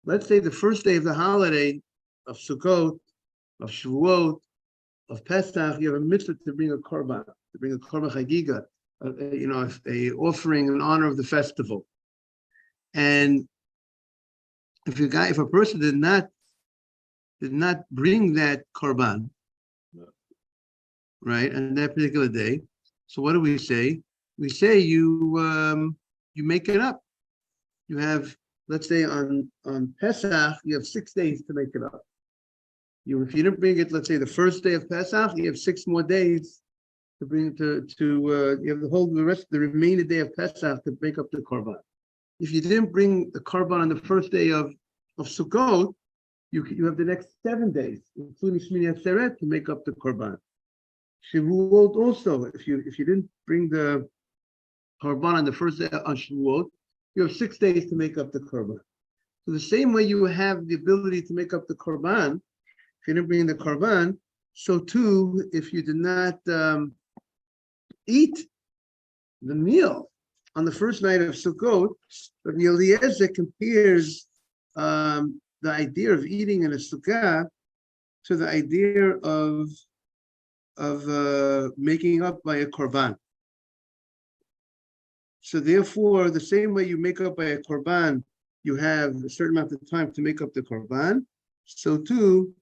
let's say the first day of the holiday of Sukkot, of Shavuot, of Pesach, you have a mitzvah to bring a korban, chagiga, a offering in honor of the festival. And if a person did not bring that korban, right, on that particular day, so what do we say? We say you make it up. You have, let's say on Pesach, you have 6 days to make it up. If you didn't bring it, let's say the first day of Pesach, you have 6 more days to bring it you have the remaining day of Pesach to make up the korban. If you didn't bring the korban on the first day of Sukkot, you have the next 7 days, including Shmini Atzeret, to make up the korban. Shavuot also, if you didn't bring the korban on the first day on Shavuot, you have 6 days to make up the korban. So the same way you have the ability to make up the korban, if you didn't bring the korban, so too, if you did not eat the meal on the first night of Sukkot, but Eliezer compares the idea of eating in a sukkah to the idea of making up by a korban. So therefore, the same way you make up by a korban, you have a certain amount of time to make up the korban. So too,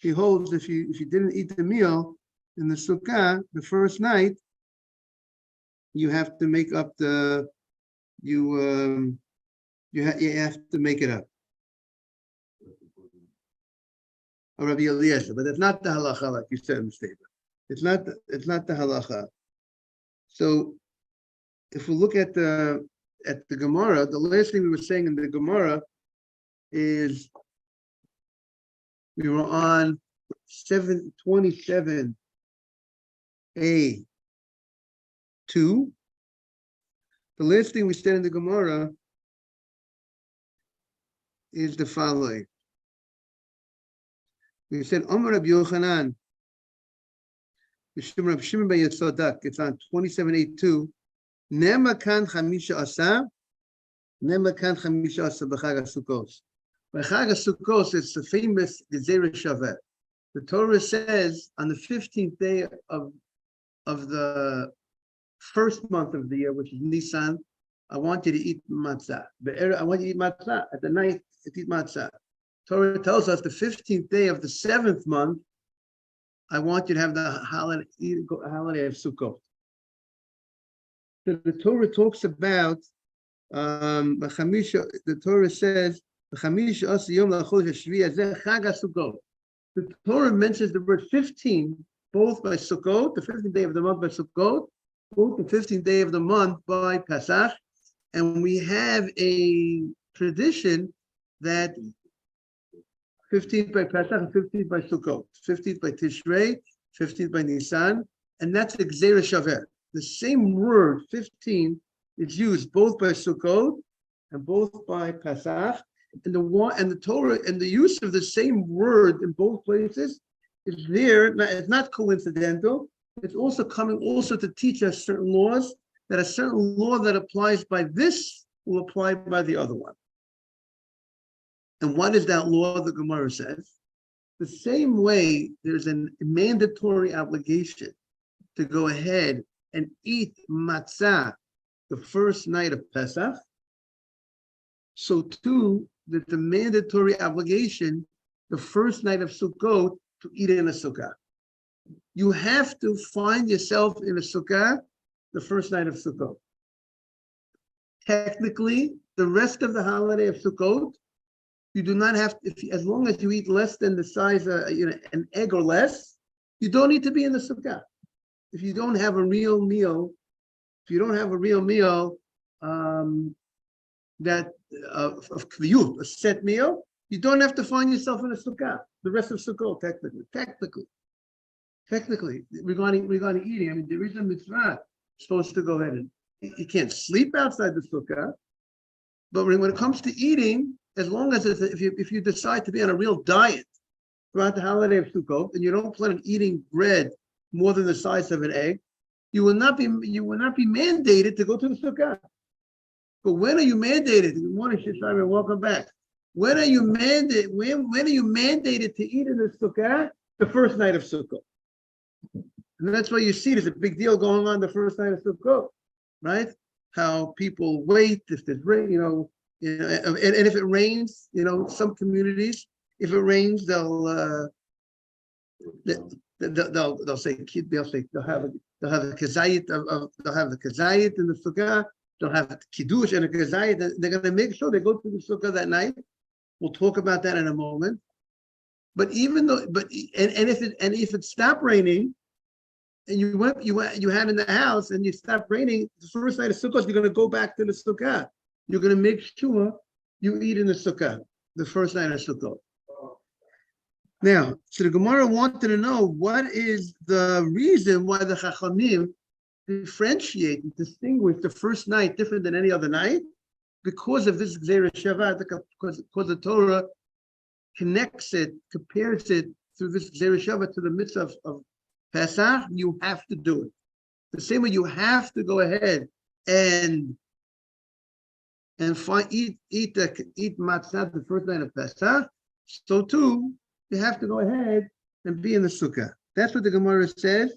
he holds if you didn't eat the meal in the sukkah the first night, you have to make up you have to make it up. Or Rabbi Eliezer, but it's not the halacha like you said in the statement. It's not the halacha. So if we look at the Gemara, the last thing we were saying in the Gemara is we were on 727a2. The last thing we said in the Gemara is the following. We said, Amar Rabbi Yochanan, Rabbi Shimon ben Yotzadak, it's on 27a2. Nema kan chamisha asa b'chag HaSukkos. B'chag HaSukkos, it's the famous Gezerah Shaveh. The Torah says on the 15th day of the first month of the year, which is Nisan, I want you to eat matzah. I want you to eat matzah. At the night, eat matzah. Torah tells us the 15th day of the 7th month, I want you to have the holiday of Sukkot. The Torah talks about the Torah says the Torah mentions the word 15 both by Sukkot, the 15th day of the month by Sukkot, both the 15th day of the month by Pesach, and we have a tradition that 15th by Pesach and 15th by Sukkot, 15th by Tishrei, 15th by Nisan, and that's the Gezerah Shaveh. The same word, 15, is used both by Sukkot and both by Pesach, and the Torah and the use of the same word in both places is there. It's not coincidental. It's also coming to teach us certain laws, that a certain law that applies by this will apply by the other one. And what is that law? The Gemara says the same way there's a mandatory obligation to go ahead and eat matzah the first night of Pesach, so too that the mandatory obligation the first night of Sukkot to eat in a sukkah. You have to find yourself in a sukkah the first night of Sukkot. Technically, the rest of the holiday of Sukkot, you do not have to, as long as you eat less than the size of an egg or less, you don't need to be in the sukkah. If you don't have a real meal, that of kviyut, a set meal, you don't have to find yourself in a sukkah the rest of Sukkot. Technically, regarding eating, I mean, there is a mitzvah supposed to go ahead and you can't sleep outside the sukkah, but when it comes to eating, as long as if you decide to be on a real diet throughout the holiday of Sukkot and you don't plan on eating bread more than the size of an egg, you will not be mandated to go to the sukkah. But when are you mandated? Good morning, Shishayim, welcome back. When are you mandated? When are you mandated to eat in the sukkah? The first night of Sukkah. And that's why you see there's a big deal going on the first night of Sukkah, right? How people wait if there's rain, and if it rains, some communities, if it rains, they'll say they'll have a kazayit they'll have the kazayit in the sukkah, they'll have kiddush and a kazayit. They're going to make sure they go to the sukkah that night. We'll talk about that in a moment. But if it stopped raining, and you had in the house and you stopped raining, the first night of Sukkot, you're going to go back to the sukkah. You're going to make sure you eat in the sukkah the first night of Sukkot. Now, so the Gemara wanted to know what is the reason why the Chachamim differentiate and distinguish the first night different than any other night, because of this Gzeira Shavah, because the Torah connects it, compares it through this Gzeira Shavah to the mitzvah of Pesach. You have to do it. The same way you have to go ahead and eat matzah the first night of Pesach, so too you have to go ahead and be in the sukkah. That's what the Gemara says.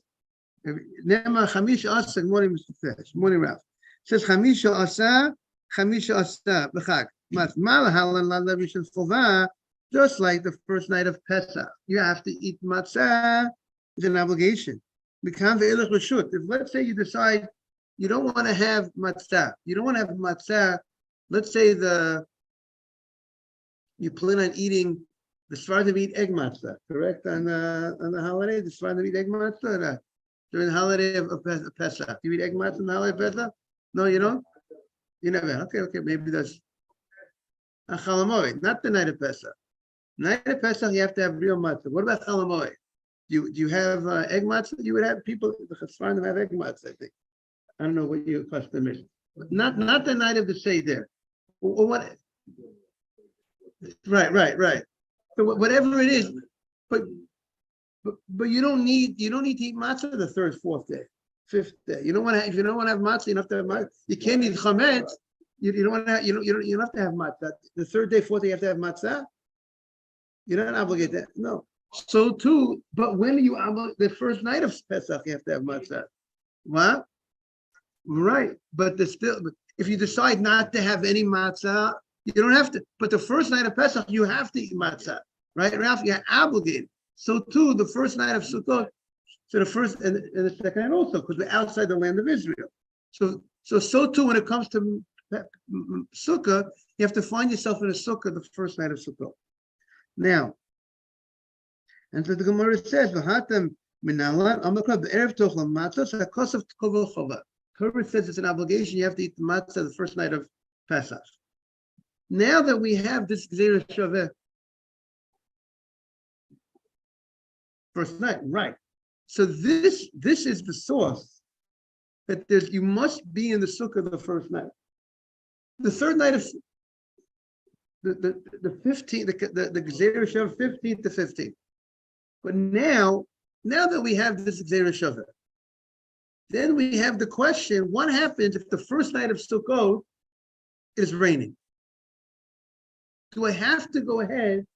Nema chamisha asa. Good morning, Mr. Fish. Morning, Ralph. It says chamisha asa b'chag. Matzah halan la'levi shel chova. Just like the first night of Pesach, you have to eat matzah. It's an obligation. If let's say you decide you don't want to have matzah, let's say you plan on eating, the Sfardim eat egg matzah, correct? On the holiday, the Sfardim eat egg matzah during the holiday of Pesach. Do you eat egg matzah on the holiday of Pesach? No, you don't? You never. Okay, maybe that's a chalamoid, not the night of Pesach. Night of Pesach, you have to have real matzah. What about chalamoid? Do you have egg matzah? You would have people, the Chasfarim have egg matzah, I think. I don't know what your custom is. But not the night of the Seder. Or what? Right. So whatever it is, but you don't need to eat matzah the third, fourth day, fifth day. If you don't want to have matzah, you don't have to have matzah. You can't eat chametz. You don't want to. You don't have to have matzah. The third day, fourth day, you have to have matzah. You're not obligated. No. So too, but when you the first night of Pesach, you have to have matzah. What? Right. But if you decide not to have any matzah, you don't have to. But the first night of Pesach, you have to eat matzah, right, Ralph? You're obligated. So too, the first night of Sukkot, so the first and the second night also, because we're outside the land of Israel. So too, when it comes to Sukkah, you have to find yourself in a Sukkah the first night of Sukkot. Now, and so the Gemara says, "V'hatem minalan amakra be'erev tochel matzah shakosov tkol chova." Torah says it's an obligation. You have to eat the matzah the first night of Pesach. Now that we have this Gzeira Shaveh, first night, right? So this is the source that you must be in the sukkah the first night. The third night of the 15th, the Gzeira Shaveh 15th to 15th. But now that we have this Gzeira Shaveh, then we have the question: what happens if the first night of Sukkot is raining? Do I have to go ahead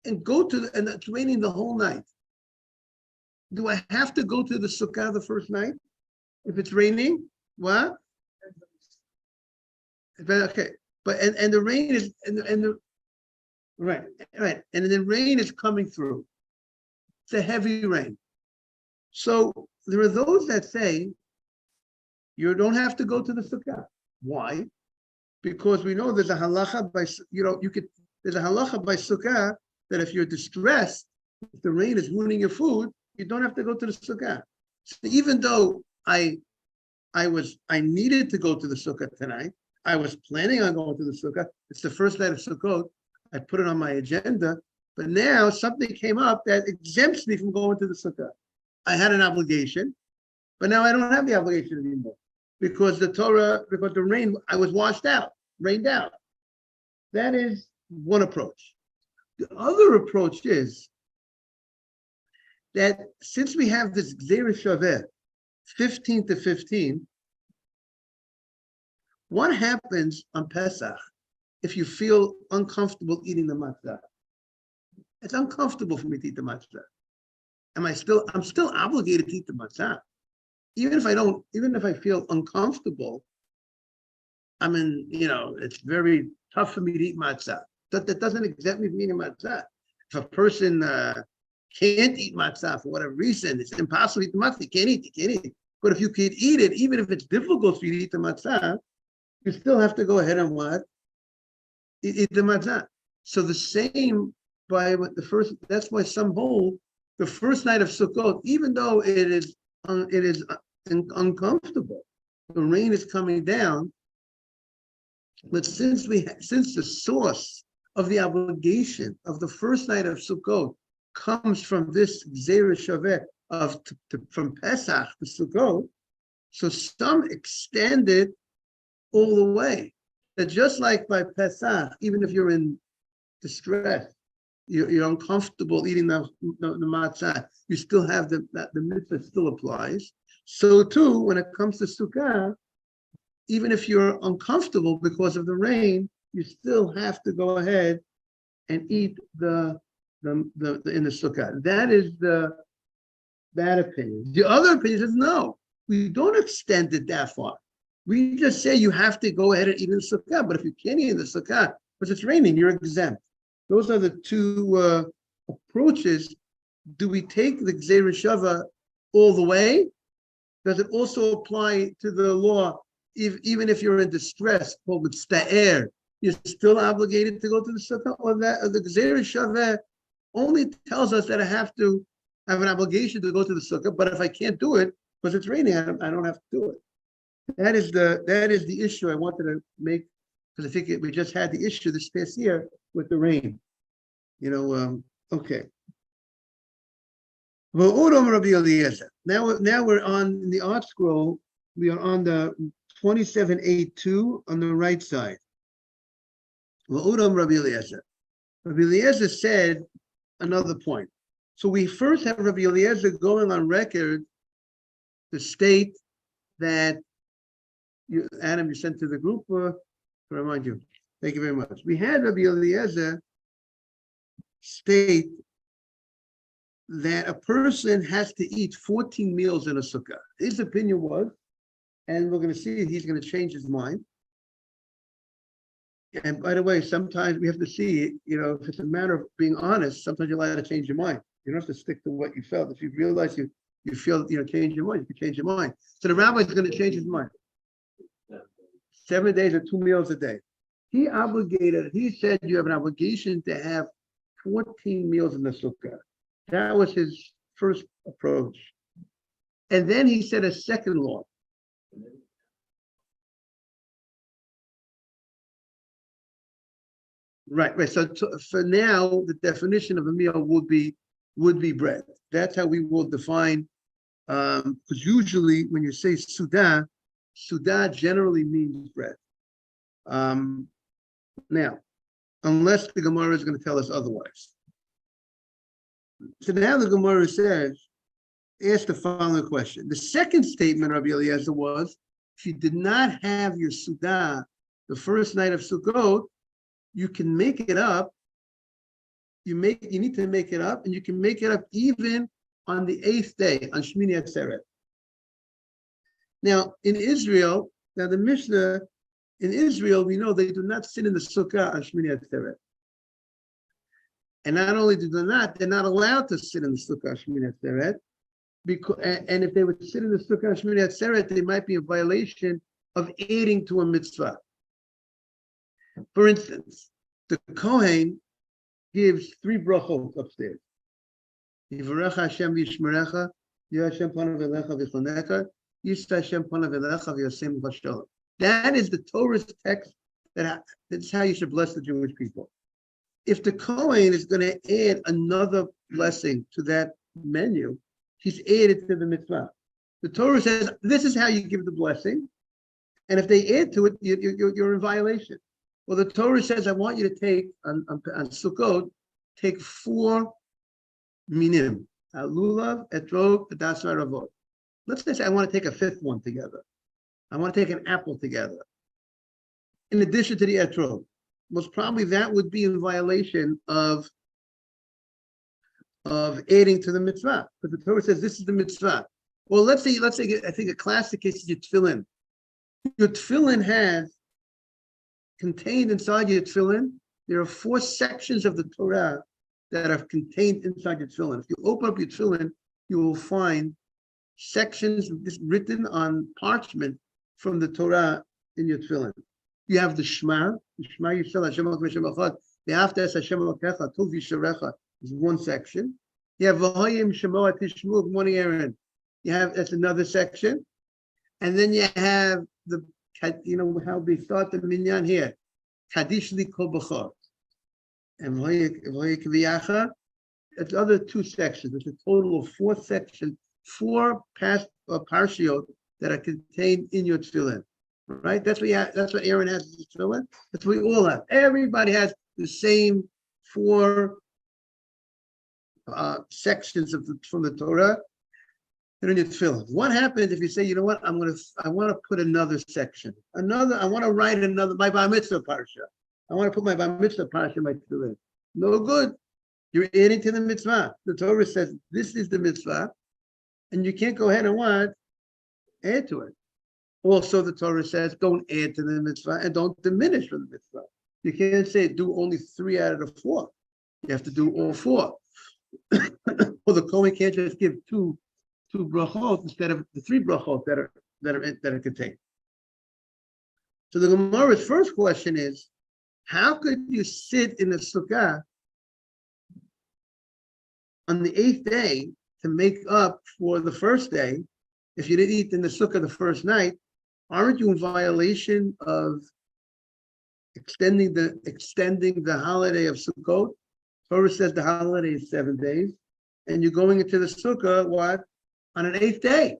and go and it's raining the whole night? Do I have to go to the Sukkah the first night if it's raining? What? Okay, but and the rain is right, and the rain is coming through. It's a heavy rain. So there are those that say you don't have to go to the Sukkah. Why? Because we know there's a halacha there's a halacha by Sukkah that if you're distressed, if the rain is ruining your food, you don't have to go to the Sukkah. So even though I needed to go to the Sukkah tonight, I was planning on going to the Sukkah. It's the first night of Sukkot. I put it on my agenda, but now something came up that exempts me from going to the Sukkah. I had an obligation, but now I don't have the obligation anymore because the rain, I was rained out. That is one approach. The other approach is that since we have this Gzeira Shaveh, 15 to 15, what happens on Pesach if you feel uncomfortable eating the matzah. It's uncomfortable for me to eat the matzah. I'm still obligated to eat the matzah. Even if I feel uncomfortable, it's very tough for me to eat matzah. That doesn't exempt me from eating matzah. If a person can't eat matzah for whatever reason, it's impossible to eat the matzah. You can't eat. But if you can eat it, even if it's difficult for you to eat the matzah, you still have to go ahead and what? Eat the matzah. So the same by what that's why some hold the first night of Sukkot, even though it is uncomfortable, the rain is coming down, but since the source of the obligation of the first night of Sukkot comes from this Gzeira Shaveh from Pesach to Sukkot, so some extend it all the way. That just like by Pesach, even if you're in distress, you're uncomfortable eating the matzah, you still have the mitzvah still applies. So too, when it comes to Sukkah, even if you're uncomfortable because of the rain, you still have to go ahead and eat in the Sukkah. That is that opinion. The other opinion says no, we don't extend it that far. We just say you have to go ahead and eat in the Sukkah. But if you can't eat in the Sukkah because it's raining, you're exempt. Those are the two approaches. Do we take the Gzeira Shaveh all the way? Does it also apply to the law, even if you're in distress, called mitzta'er, you're still obligated to go to the Sukkah? Or the Gzeira Shaveh only tells us that I have to have an obligation to go to the Sukkah, but if I can't do it because it's raining, I don't have to do it. That is the issue I wanted to make, because I think we just had the issue this past year with the rain. Okay. Now we're on the art scroll. We are on the 2782 on the right side. Rabbi Eliezer said another point. So we first have Rabbi Eliezer going on record to state that Adam, you sent to the group to remind you. Thank you very much. We had Rabbi Eliezer state that a person has to eat 14 meals in a sukkah. His opinion was, and we're going to see he's going to change his mind. And by the way, sometimes we have to see, if it's a matter of being honest, sometimes you're allowed to change your mind. You don't have to stick to what you felt. If you realize you feel, change your mind, you can change your mind. So the rabbi is going to change his mind. 7 days or 2 meals a day. He said you have an obligation to have 14 meals in the sukkah. That was his first approach. And then he said a second law. Right. So for now, the definition of a meal would be bread. That's how we will define, because usually when you say Sudah generally means bread. Now, unless the Gemara is going to tell us otherwise. So now the Gemara says, ask the following question. The second statement, Rabbi Eliezer, was, if you did not have your Sudah the first night of Sukkot, you can make it up. You need to make it up, and you can make it up even on the 8th day, on Shmini Atzeret. Now, in Israel, the Mishnah, in Israel, we know they do not sit in the Sukkah on Shmini Atzeret. And not only do they not, they're not allowed to sit in the Sukkah on Shmini Atzeret. And if they would sit in the Sukkah on Shmini Atzeret, they might be a violation of adding to a mitzvah. For instance, the Kohen gives 3 brachot upstairs. Yivarech Hashem v'yishmerecha, Hashem panav elecha v'chonecha, Yisra Hashem panav elecha v'yasem v'shalom. That is the Torah's text. That's how you should bless the Jewish people. If the Kohen is going to add another blessing to that menu, he's added to the mitzvah. The Torah says this is how you give the blessing, and if they add to it, you're in violation. Well, the Torah says, I want you to take, on Sukkot, take 4 minim. Lulav, etrog, das v'ravot. Let's say I want to take a 5th one together. I want to take an apple together. In addition to the etrog. most probably that would be in violation of adding to the mitzvah. But the Torah says this is the mitzvah. Well, let's say, I think a classic case is your tefillin. Your tefillin has contained inside your tefillin, there are 4 sections of the Torah that are contained inside your tefillin. If you open up your tefillin, you will find sections written on parchment from the Torah in your tefillin. You have the Shema Yisrael Hashem Elokeinu Hashem Echad, Ve'ahavta es Hashem Elokecha Tov Yisharecha is one section. You have V'hoyim Shemoah Tishmu, good morning, Aaron. That's another section. And then you have the, how they start the minyan here. Kaddish li kol b'chor. And V'hoyik V'yacha, it's other 2 sections. It's a total of 4 sections, 4 parshiot that are contained in your tefillin. Right? That's what Aaron has in his tefillin. That's what we all have. Everybody has the same 4 sections from the Torah that are in your tefillin. What happens if you say, you know what, I want to put another section. I want to write my bar mitzvah parsha. I want to put my bar mitzvah parsha in my tefillin. No good. You're adding to the mitzvah. The Torah says this is the mitzvah, and you can't go ahead and add to it. Also, the Torah says don't add to the mitzvah and don't diminish from the mitzvah. You can't say do only 3 out of the 4. You have to do all 4. Well, the Kohen can't just give two brachot instead of the 3 brachot that are contained. So the Gemara's first question is, how could you sit in the sukkah on the 8th day to make up for the first day if you didn't eat in the sukkah the first night? Aren't you in violation of extending the holiday of Sukkot? Torah says the holiday is 7 days, and you're going into the sukkah on an 8th day.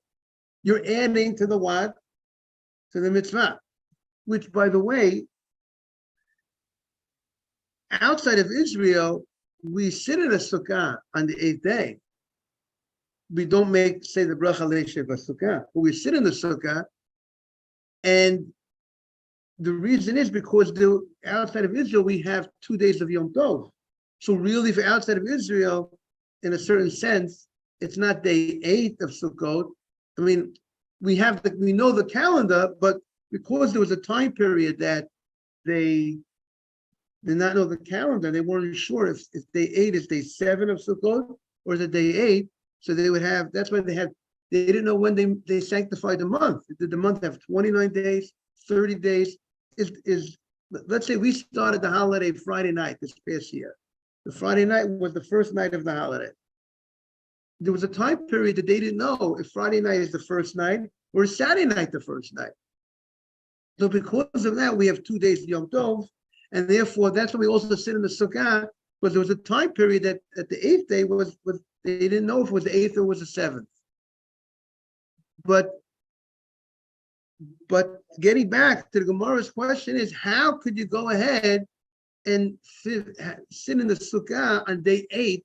You're adding to the to the mitzvah, which, by the way, outside of Israel, we sit in a sukkah on the 8th day. We don't say the bracha leishev sukkah, but we sit in the sukkah. And the reason is because outside of Israel, we have 2 days of Yom Tov. So really, for outside of Israel, in a certain sense, it's not day 8 of Sukkot. I mean, we know the calendar, but because there was a time period that they did not know the calendar, they weren't sure if day 8 is day 7 of Sukkot or is it day 8. So they would have, that's why they didn't know when they sanctified the month. Did the month have 29 days, 30 days? Let's say we started the holiday Friday night this past year. The Friday night was the first night of the holiday. There was a time period that they didn't know if Friday night is the first night or is Saturday night the first night. So because of that, we have 2 days of Yom Tov, and therefore that's why we also sit in the Sukkah, because there was a time period that at the 8th day was they didn't know if it was the 8th or was the 7th. But getting back to the Gemara's question is, how could you go ahead and sit in the Sukkah on day 8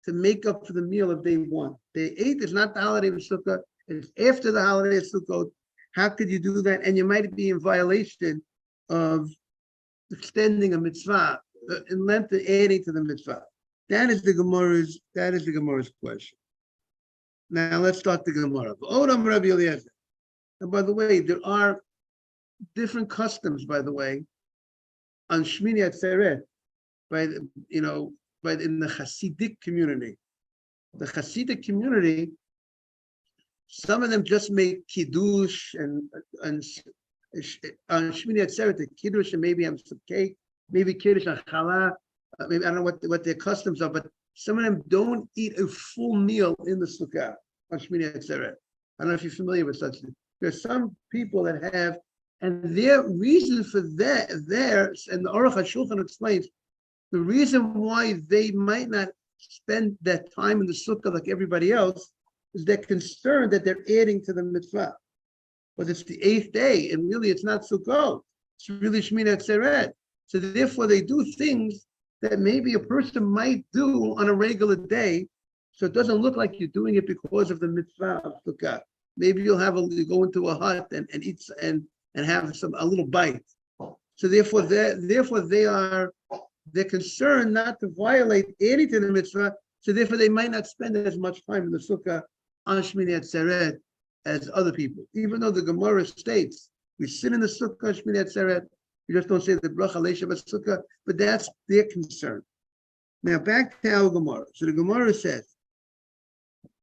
to make up for the meal of day 1? Day 8 is not the holiday of Sukkah, it's after the holiday of Sukkot. How could you do that? And you might be in violation of extending a mitzvah in length and adding to the mitzvah. That is the Gemara's question. Now let's start the Gemara. And by the way, there are different customs, by the way, on Shmini Atzeret, in the Hasidic community. The Hasidic community, some of them just make kiddush and on Shmini Atzeret, the kiddush, and maybe have some cake, maybe kiddush and challah. Maybe I don't know what their customs are, but some of them don't eat a full meal in the sukkah on Shmini Atzeret. I don't know if you're familiar with such things. There's some people that have, and their reason for that, and the Aruch HaShulchan explains, the reason why they might not spend that time in the sukkah like everybody else is they're concerned that they're adding to the mitzvah. But it's the 8th day, and really it's not Sukkot. It's really Shmini Atzeret. So therefore they do things that maybe a person might do on a regular day, so it doesn't look like you're doing it because of the mitzvah of Sukkah. Maybe you go into a hut and eat and have a little bite. So therefore, they're concerned not to violate anything in the mitzvah. So therefore, they might not spend as much time in the sukkah on Shmini Atzeret as other people. Even though the Gemara states we sit in the sukkah on Shmini Atzeret, we just don't say the bracha leishav sukkah, but that's their concern. Now back to our Gemara. So the Gemara says,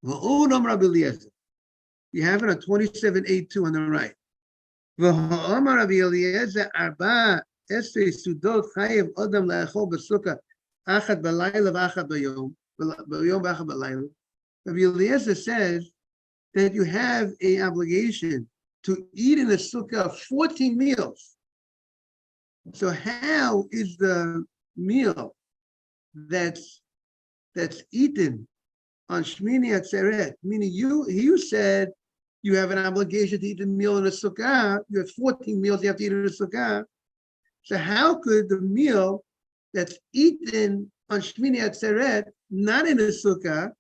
"V'odam Rabbi Eliezer." You have it on 27:8-2 on the right. V'ha'amar Rabbi Eliezer arba esrei sudot chayev adam la'achol b'sukkah achad b'layla v'achad b'yom v'achad b'layla. Rabbi Eliezer says that you have an obligation to eat in the sukkah 14 meals. So how is the meal that's eaten on Shmini Atzeret, meaning you said you have an obligation to eat a meal in a sukkah, you have 14 meals you have to eat in a sukkah. So how could the meal that's eaten on Shmini Atzeret, not in a sukkah,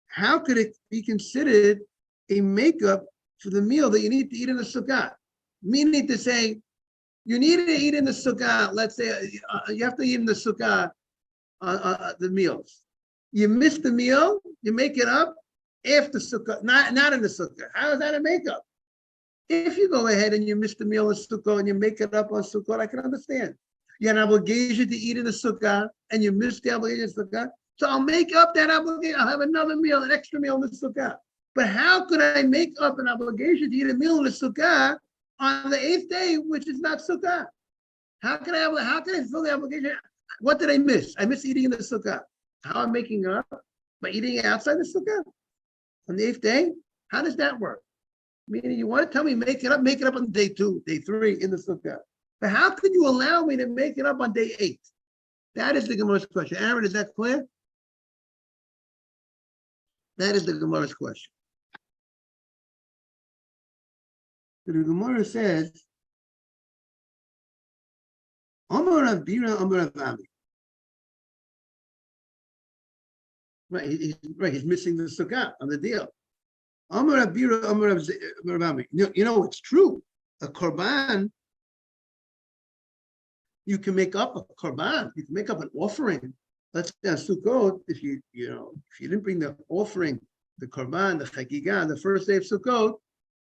how could it be considered a makeup for the meal that you need to eat in the sukkah? Meaning to say, you need to eat in the sukkah, let's say you have to eat in the sukkah the meals. You miss the meal, you make it up after sukkah, not in the sukkah. How is that a makeup? If you go ahead and you miss the meal in sukkah and you make it up on sukkah, I can understand. You had an obligation to eat in the sukkah and you missed the obligation in sukkah. So I'll make up that obligation. I'll have another meal, an extra meal in the sukkah. But how could I make up an obligation to eat a meal in the sukkah on the 8th day, which is not sukkah? How can I fulfill the obligation? What did I miss? I missed eating in the sukkah. How am I making up? By eating outside the sukkah on the 8th day? How does that work? Meaning you want to tell me make it up on day 2, day 3 in the sukkah. But how could you allow me to make it up on day 8? That is the Gemara's question. Aaron, is that clear? That is the Gemara's question. So the Gemara says, Amar Rav Bira, Amar Rav Ami. Right, he's missing the sukkah on the deal. Amar Rav Bira, Amar Rav Ami. You know, it's true. A korban, you can make up a korban. You can make up an offering. Let's say on Sukkot, if you didn't bring the offering, the korban, the chagigah, the first day of Sukkot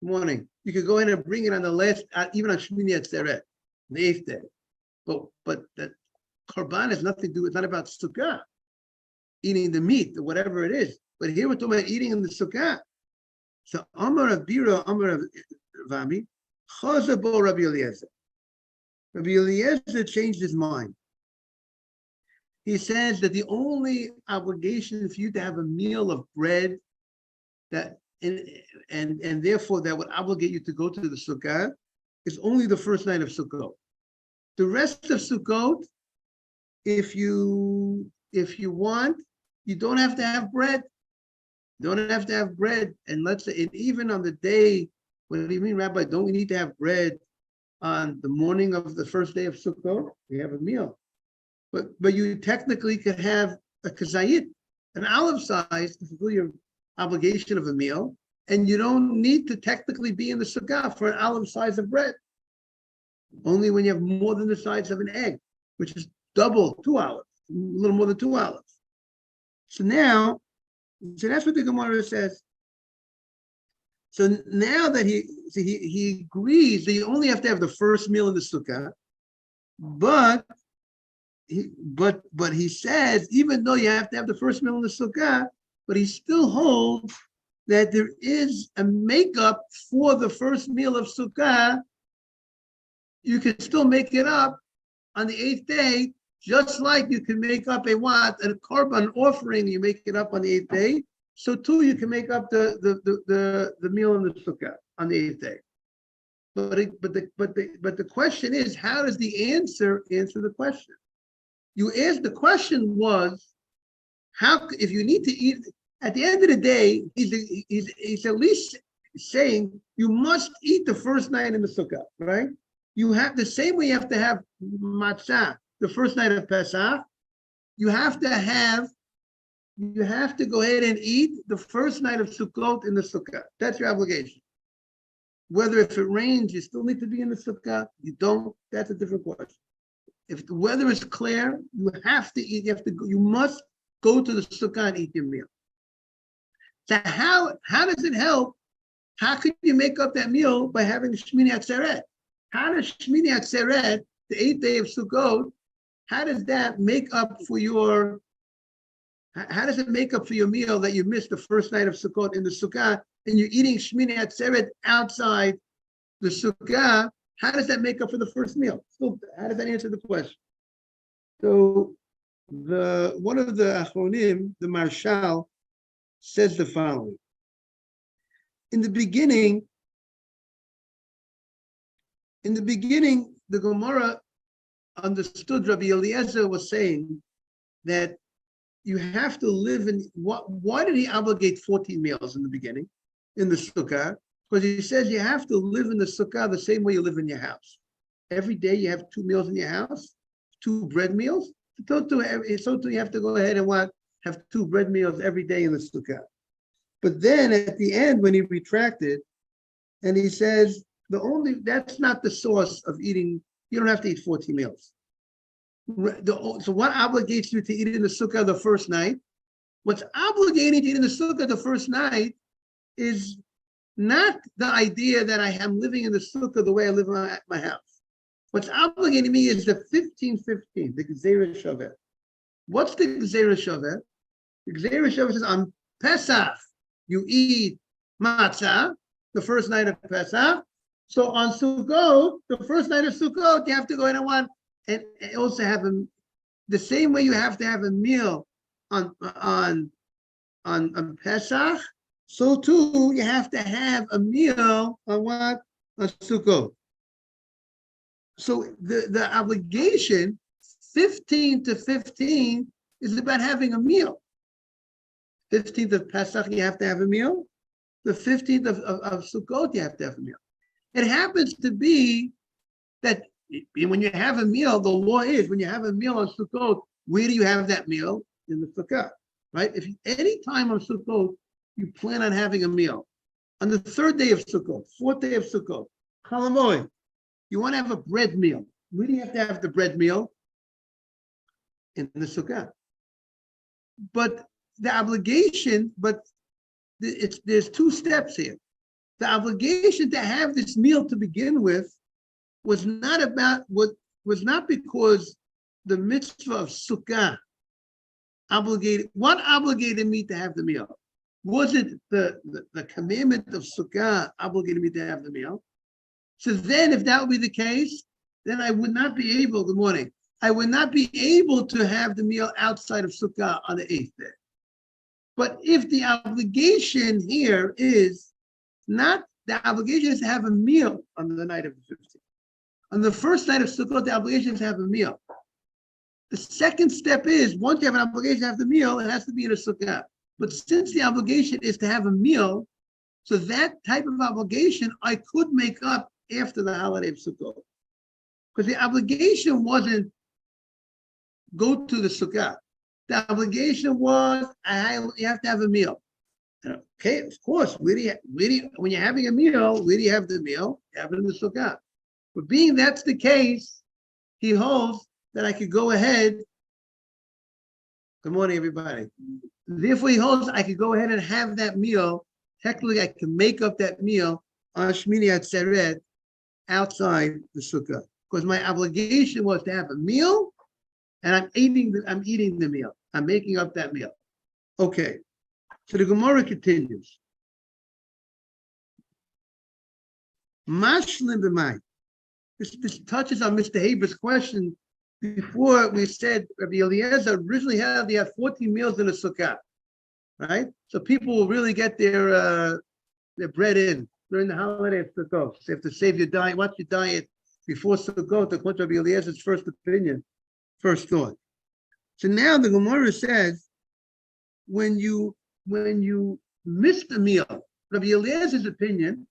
morning, you could go in and bring it on the last, even on Shmini Atzeret, the 8th day. But the korban has nothing to do. It's not about sukkah, eating the meat or whatever it is. But here we're talking about eating in the sukkah. So Amar Rav Bira, Amar Rav Ami, Chazabo Rabbi Eliezer. Rabbi Eliezer changed his mind. He says that the only obligation for you to have a meal of bread that and therefore that would obligate you to go to the sukkah is only the first night of Sukkot. The rest of Sukkot, if you want, you don't have to have bread. You don't have to have bread. And let's say, and even on the day, what do you mean, Rabbi? Don't we need to have bread on the morning of the first day of Sukkot? We have a meal. But you technically could have a kazayit, an olive size, to fulfill your obligation of a meal, and you don't need to technically be in the sukkah for an olive size of bread. Only when you have more than the size of an egg, which is double 2 olives, a little more than 2 olives. So that's what the Gemara says. So now that he agrees that you only have to have the first meal in the sukkah, but he says, even though you have to have the first meal in the sukkah, but he still holds that there is a makeup for the first meal of sukkah. You can still make it up on the 8th day, just like you can make up a korban offering. You make it up on the 8th day. So too, you can make up the meal in the sukkah on the 8th day. But the question is, how does the answer the question? The question was, how if you need to eat at the end of the day, he's at least saying you must eat the first night in the sukkah, right? You have the same way you have to have matzah the first night of Pesach. You have to go ahead and eat the first night of Sukkot in the sukkah. That's your obligation. Whether if it rains, you still need to be in the sukkah. You don't. That's a different question. If the weather is clear, you have to eat. You must go to the sukkah and eat your meal. So how does it help? How could you make up that meal by having Shmini Atzeret? How does Shmini Atzeret, the 8th day of Sukkot, how does that make up for your? How does it make up for your meal that you missed the first night of Sukkot in the sukkah, and you're eating Shmini Atzeret outside the sukkah? How does that make up for the first meal? So how does that answer the question? So one of the Achronim, the Marshal, says the following. In the beginning, the Gemara understood Rabbi Eliezer was saying that you have to live in, why did he obligate 14 meals in the beginning, in the sukkah? Because he says you have to live in the sukkah the same way you live in your house. Every day you have 2 meals in your house, 2 bread meals. So too you have to go ahead and have 2 bread meals every day in the sukkah. But then at the end, when he retracted, and he says, that's not the source of eating, you don't have to eat 14 meals. So what obligates you to eat in the sukkah the first night? What's obligating you to eat in the sukkah the first night is not the idea that I am living in the sukkah the way I live at my house. What's obligating me is the 15-15, the Gzeira Shaveh. What's the Gzeira Shaveh? The Gzeira Shaveh says on Pesach, you eat matzah, the first night of Pesach. So on Sukkot, the first night of Sukkot, you have to go in and also have the same way you have to have a meal on Pesach, so too you have to have a meal on what? On Sukkot. So the obligation, 15-15, is about having a meal. 15th of Pesach, you have to have a meal. The 15th of Sukkot, you have to have a meal. It happens to be that when you have a meal, the law is when you have a meal on Sukkot, where do you have that meal? In the Sukkah, right? If any time on Sukkot, you plan on having a meal. On the 3rd day of Sukkot, 4th day of Sukkot, Chalamoy, you want to have a bread meal. Where do you have to have the bread meal? In the Sukkah. But the obligation, there's 2 steps here. The obligation to have this meal to begin with was not because the mitzvah of Sukkah obligated me to have the meal? Was it the commandment of Sukkah obligated me to have the meal? So then if that would be the case, then I would not be able, good morning, I would not be able to have the meal outside of Sukkah on the 8th day. But if the obligation here is not, the obligation is to have a meal on the night of the 15th. On the first night of Sukkot, the obligation is to have a meal. The second step is, once you have an obligation to have the meal, it has to be in a Sukkah. But since the obligation is to have a meal, so that type of obligation I could make up after the holiday of Sukkot. Because the obligation wasn't go to the Sukkah. The obligation was you have to have a meal. Okay, of course, when you're having a meal, where do you have the meal? You have it in the Sukkah. But being that's the case, he holds that I could go ahead. Good morning, everybody. Therefore, he holds I could go ahead and have that meal. Technically, I can make up that meal on Shmini Atzeret outside the Sukkah. Because my obligation was to have a meal, and I'm eating the meal. I'm making up that meal. Okay. So the Gemara continues. Mashlim b'may. This touches on Mr. Haber's question. Before we said Rabbi Eliezer originally had 14 meals in a sukkah, right? So people will really get their bread in during the holiday of Sukkot. So you have to save your diet. What's your diet before Sukkot? According to Rabbi Eliezer's first opinion, first thought. So now the Gemara says, when you missed a meal, Rabbi Eliezer's opinion,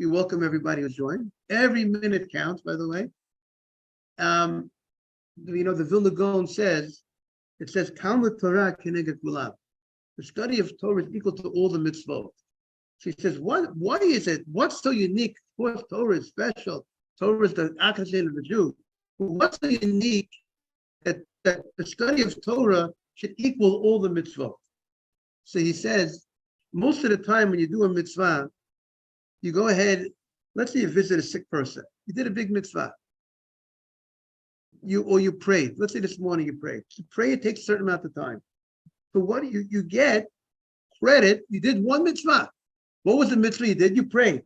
we welcome everybody who's joined. Every minute counts, by the way. The Vilna Gaon says, it says, Talmud Torah keneged kulam. The study of Torah is equal to all the mitzvot. She says, why is it? What's so unique course, Torah is special. Torah is the Akashin of the Jew. But what's so unique that the study of Torah should equal all the mitzvot? So he says, most of the time when you do a mitzvah, you go ahead, let's say you visit a sick person. You did a big mitzvah. You prayed. Let's say this morning you prayed. To pray, it takes a certain amount of time. So what do you get credit? You did one mitzvah. What was the mitzvah you did? You prayed.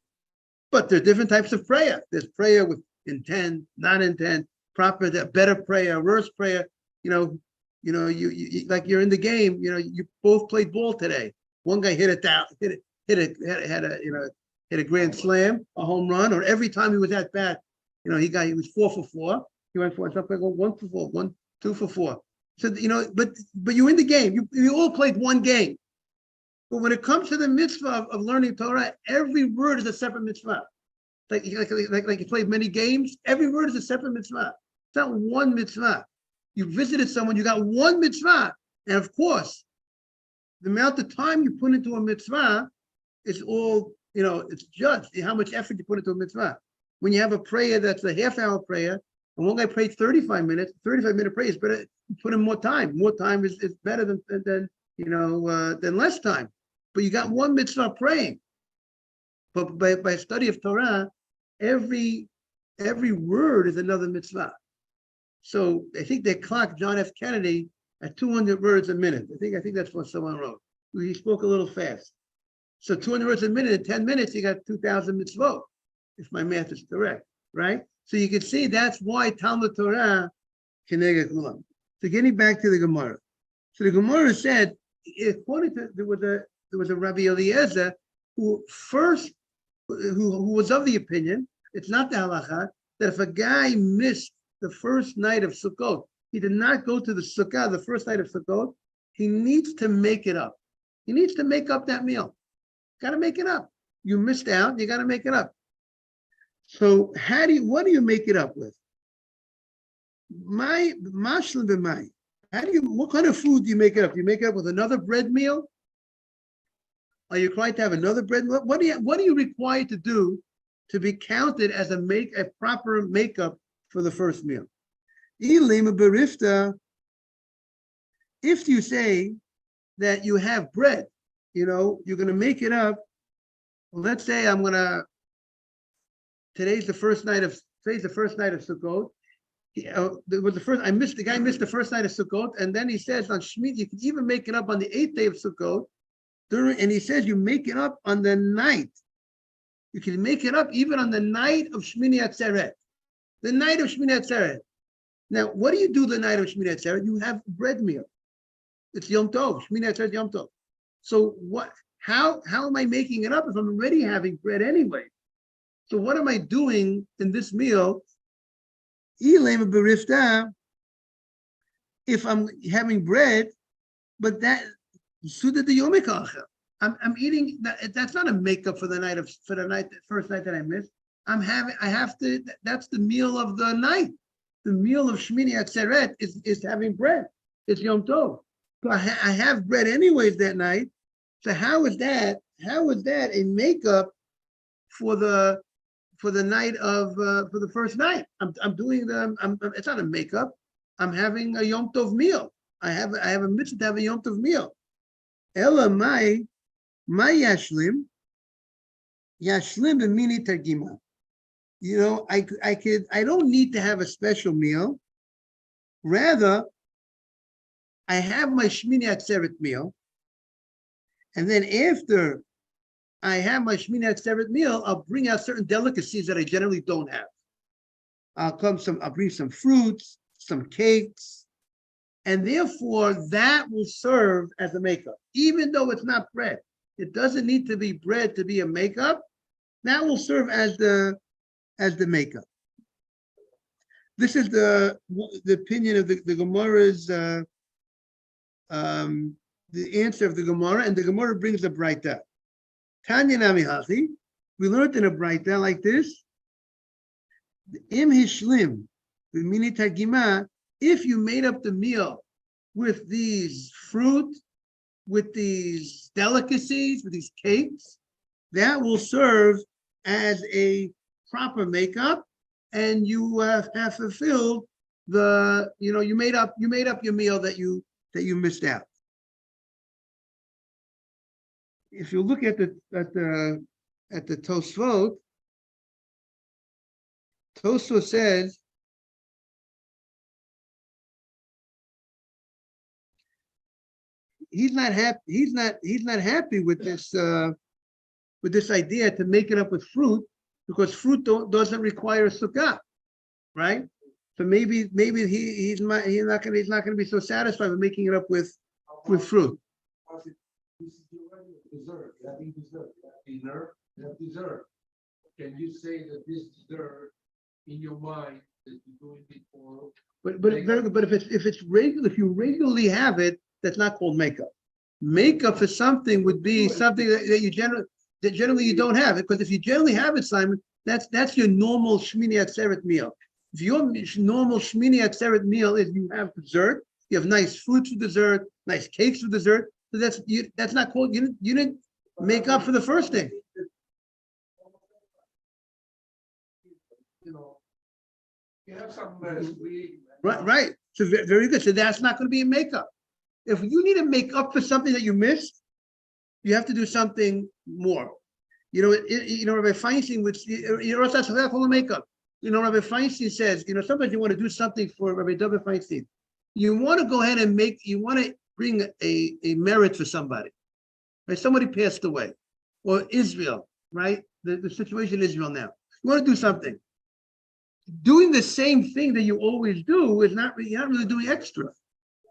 But there's different types of prayer. There's prayer with intent, non-intent, proper, better prayer, worse prayer. You like you're in the game. You both played ball today. One guy hit it down, hit a grand slam, a home run, or every time he was at bat, he was 4 for 4. He went for something like 1 for 4, 2 for 4. So but you're in the game. You all played one game. But when it comes to the mitzvah of learning Torah, every word is a separate mitzvah. Like you played many games, every word is a separate mitzvah. It's not one mitzvah. You visited someone, you got one mitzvah. And of course, the amount of time you put into a mitzvah is all, it's judged how much effort you put into a mitzvah. When you have a prayer that's a half-hour prayer, and one guy prayed 35 minutes, 35-minute prayer is better. You put in more time. More time is better than less time. But you got one mitzvah praying. But by study of Torah, every word is another mitzvah. So I think they clocked John F. Kennedy at 200 words a minute. I think that's what someone wrote. He spoke a little fast. So 200 words a minute, in 10 minutes, you got 2,000 mitzvot, if my math is correct, right? So you can see that's why Talmud Torah Keneged Kulam. So getting back to the Gemara. So the Gemara said, according to, there was a Rabbi Eliezer who was of the opinion, it's not the halacha, that if a guy missed the first night of Sukkot, he did not go to the Sukkah the first night of Sukkot, he needs to make it up. He needs to make up that meal. Got to make it up. You missed out, you got to make it up. So what do you make it up with? What kind of food do you make it up? Do you make it up with another bread meal? Are you required to have another bread meal? What are you required to do to be counted as a proper makeup for the first meal? If you say that you have bread, you're going to make it up. Well, let's say today's the first night of Sukkot. The guy missed the first night of Sukkot, and then he says on Shemitah, you can even make it up on the 8th day of Sukkot. And he says you make it up on the night. You can make it up even on the night of Shmini Atzeret. The night of Shmini Atzeret. Now, what do you do the night of Shmini Atzeret? You have a bread meal. It's Yom Tov, Shmini Atzeret Yom Tov. So how am I making it up if I'm already having bread anyway? So what am I doing in this meal? If I'm having bread, but that suited the Yom Ka'achar. I'm eating. That's not a makeup for the first night that I missed. That's the meal of the night. The meal of Shmini Atzeret is having bread. It's Yom Tov. So I have bread anyways that night. So how is that a makeup for the night of for the first night? It's not a makeup. I'm having a Yom Tov meal. I have a mitzvah to have a Yom Tov meal. Ella my yashlim b'mini targima. I don't need to have a special meal. Rather, I have my Shmini Atzeret meal, and then after I have my Shmini Atzeret meal, I'll bring out certain delicacies that I generally don't have. I'll bring some fruits, some cakes, and therefore that will serve as a makeup, even though it's not bread. It doesn't need to be bread to be a makeup. That will serve as the makeup. This is the opinion of the Gemara's, the answer of the Gemara, and the Gemara brings a Braita. Tanya Nami Hachi, we learned in a Braita like this. Im hishlim b'mini targima, if you made up the meal with these fruit, with these delicacies, with these cakes, that will serve as a proper makeup, and you have fulfilled you made up your meal that you missed out. If you look at the Tosfot, Tosfot says he's not happy with this idea to make it up with fruit, because fruit doesn't require a sukkah, right? So maybe he's not going to be so satisfied with making it up with fruit. This is your dessert. You have dessert. You have dinner. You have dessert. Can you say that this dessert in your mind that you're doing it for? But if you regularly have it, that's not called makeup. Makeup for something would be something that generally you don't have it, because if you generally have it, Simon, that's your normal Shmini Atzeret meal. If your normal Shmini Atzeret meal is you have dessert, you have nice fruits for dessert, nice cakes for dessert. So that's not called, you didn't make up for the first thing. You have some sweet. Right. So very good. So that's not going to be a makeup. If you need to make up for something that you missed, you have to do something more. Rabbi Feinstein, which that's called a makeup. Rabbi Feinstein says, sometimes you want to do something for Rabbi David Feinstein. You want to go ahead and bring a merit for somebody, right? Somebody passed away, or Israel, right? The situation in Israel now. You want to do something. Doing the same thing that you always do is you're not really doing extra.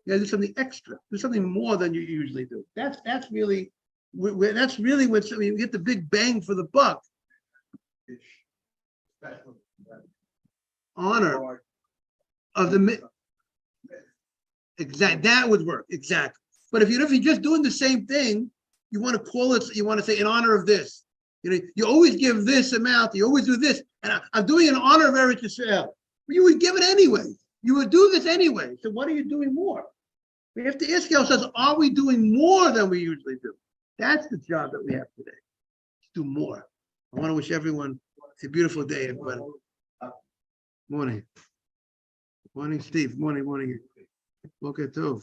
You gotta do something extra, do something more than you usually do. That's really when you get the big bang for the buck. Honor of the exact, that would work exactly. But if you're just doing the same thing, you want to call it, you want to say in honor of this. You always give this amount, you always do this, and I'm doing it in honor of Eretz Yisrael. But you would give it anyway. You would do this anyway. So what are you doing more? We have to ask ourselves, are we doing more than we usually do? That's the job that we have today. Let's do more. I want to wish everyone a beautiful day, everybody. Morning. Morning, Steve. Morning. Okay, too.